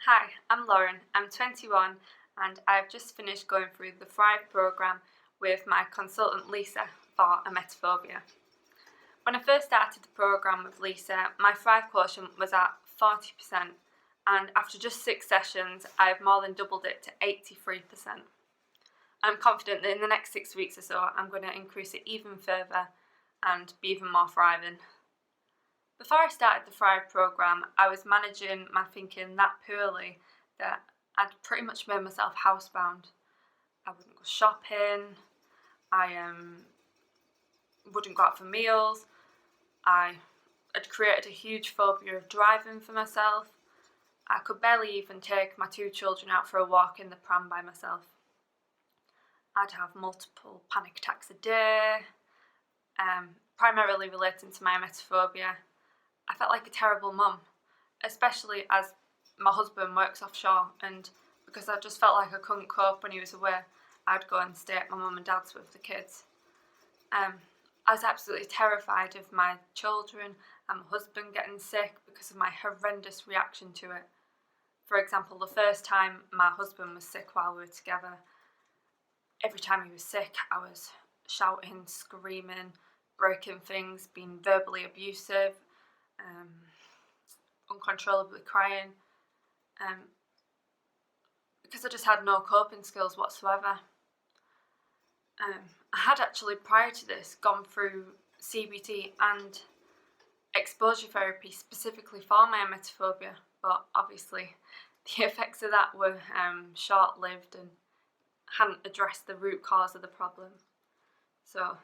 Hi, I'm Lauren. I'm 21 and I've just finished going through the Thrive programme with my consultant Lisa for emetophobia. When I first started the programme with Lisa, my Thrive quotient was at 40%, and after just 6 sessions, I've more than doubled it to 83%. I'm confident that in the next 6 weeks or so, I'm going to increase it even further and be even more thriving. Before I started the Thrive programme, I was managing my thinking that poorly that I'd pretty much made myself housebound. I wouldn't go shopping, I wouldn't go out for meals, I had created a huge phobia of driving for myself. I could barely even take my 2 children out for a walk in the pram by myself. I'd have multiple panic attacks a day, primarily relating to my emetophobia. I felt like a terrible mum, especially as my husband works offshore, and because I just felt like I couldn't cope when he was away, I'd go and stay at my mum and dad's with the kids. I was absolutely terrified of my children and my husband getting sick because of my horrendous reaction to it. For example, the first time my husband was sick while we were together, every time he was sick, I was shouting, screaming, breaking things, being verbally abusive, uncontrollably crying, because I just had no coping skills whatsoever. I had actually, prior to this, gone through CBT and exposure therapy specifically for my emetophobia, but obviously the effects of that were short-lived and hadn't addressed the root cause of the problem. So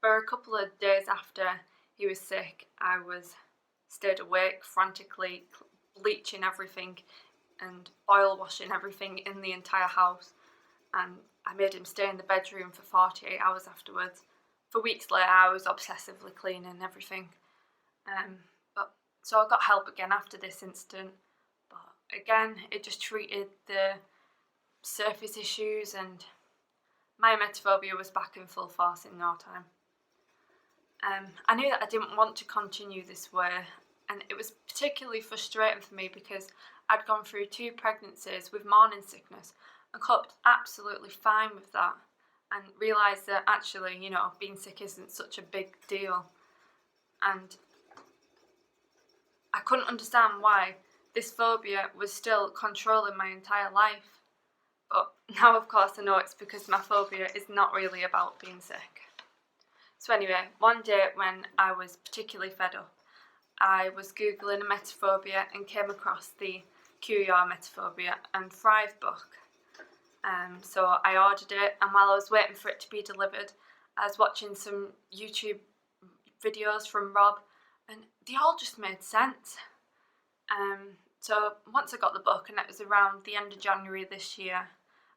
for a couple of days after he was sick, I stayed awake, frantically bleaching everything and oil washing everything in the entire house, and I made him stay in the bedroom for 48 hours afterwards. For weeks later, I was obsessively cleaning everything. So I got help again after this incident, but again, it just treated the surface issues, and my emetophobia was back in full force in no time. I knew that I didn't want to continue this way, and it was particularly frustrating for me because I'd gone through 2 pregnancies with morning sickness and coped absolutely fine with that, and realised that actually, being sick isn't such a big deal. And I couldn't understand why this phobia was still controlling my entire life. But now, of course, I know it's because my phobia is not really about being sick. So anyway, one day when I was particularly fed up, I was Googling emetophobia and came across the Cure Your Emetophobia and Thrive book. So I ordered it, and while I was waiting for it to be delivered, I was watching some YouTube videos from Rob, and they all just made sense. So once I got the book, and it was around the end of January this year,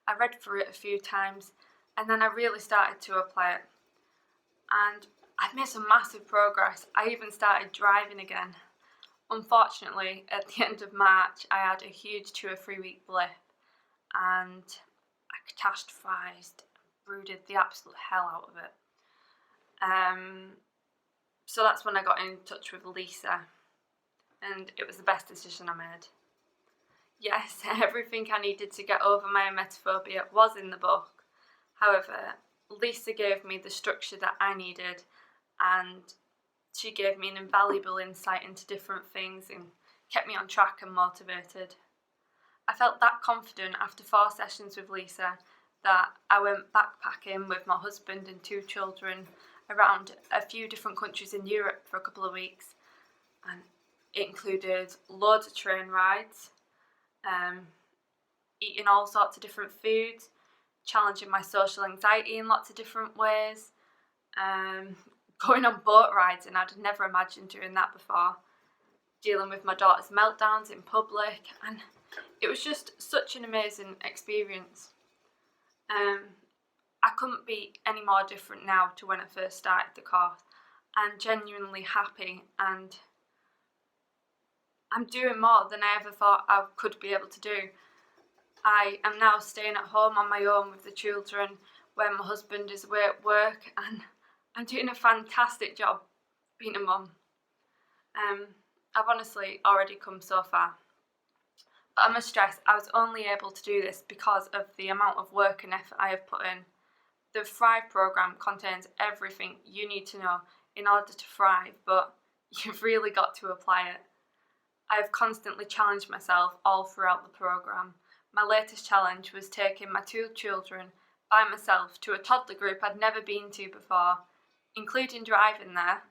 I read through it a few times, and then I really started to apply it. And I've made some massive progress. I even started driving again. Unfortunately, at the end of March, I had a huge 2 or 3 week blip, and I catastrophized, brooded the absolute hell out of it. So that's when I got in touch with Lisa, and it was the best decision I made. Yes, everything I needed to get over my emetophobia was in the book. However, Lisa gave me the structure that I needed, and she gave me an invaluable insight into different things and kept me on track and motivated. I felt that confident after 4 sessions with Lisa that I went backpacking with my husband and 2 children around a few different countries in Europe for a couple of weeks, and it included loads of train rides, eating all sorts of different foods, challenging my social anxiety in lots of different ways, going on boat rides, and I'd never imagined doing that before, dealing with my daughter's meltdowns in public, and it was just such an amazing experience. I couldn't be any more different now to when I first started the course. I'm genuinely happy, and I'm doing more than I ever thought I could be able to do. I am now staying at home on my own with the children when my husband is away at work, and I'm doing a fantastic job being a mum. I've honestly already come so far. But I must stress, I was only able to do this because of the amount of work and effort I have put in. The Thrive programme contains everything you need to know in order to thrive, but you've really got to apply it. I have constantly challenged myself all throughout the programme. My latest challenge was taking my 2 children by myself to a toddler group I'd never been to before, including driving there.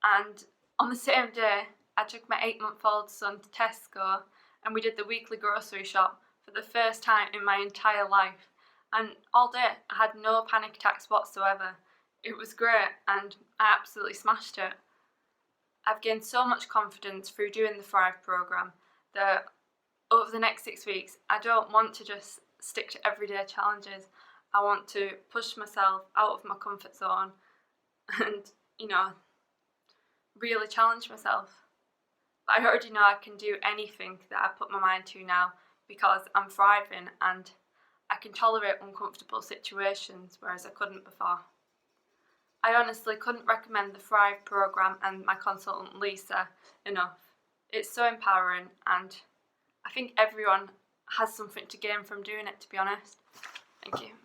And on the same day, I took my 8-month-old son to Tesco and we did the weekly grocery shop for the first time in my entire life. And all day, I had no panic attacks whatsoever. It was great and I absolutely smashed it. I've gained so much confidence through doing the Thrive programme that over the next 6 weeks, I don't want to just stick to everyday challenges. I want to push myself out of my comfort zone and, really challenge myself. But I already know I can do anything that I put my mind to now because I'm thriving and I can tolerate uncomfortable situations, whereas I couldn't before. I honestly couldn't recommend the Thrive programme and my consultant Lisa enough. It's so empowering and I think everyone has something to gain from doing it, to be honest. Thank you.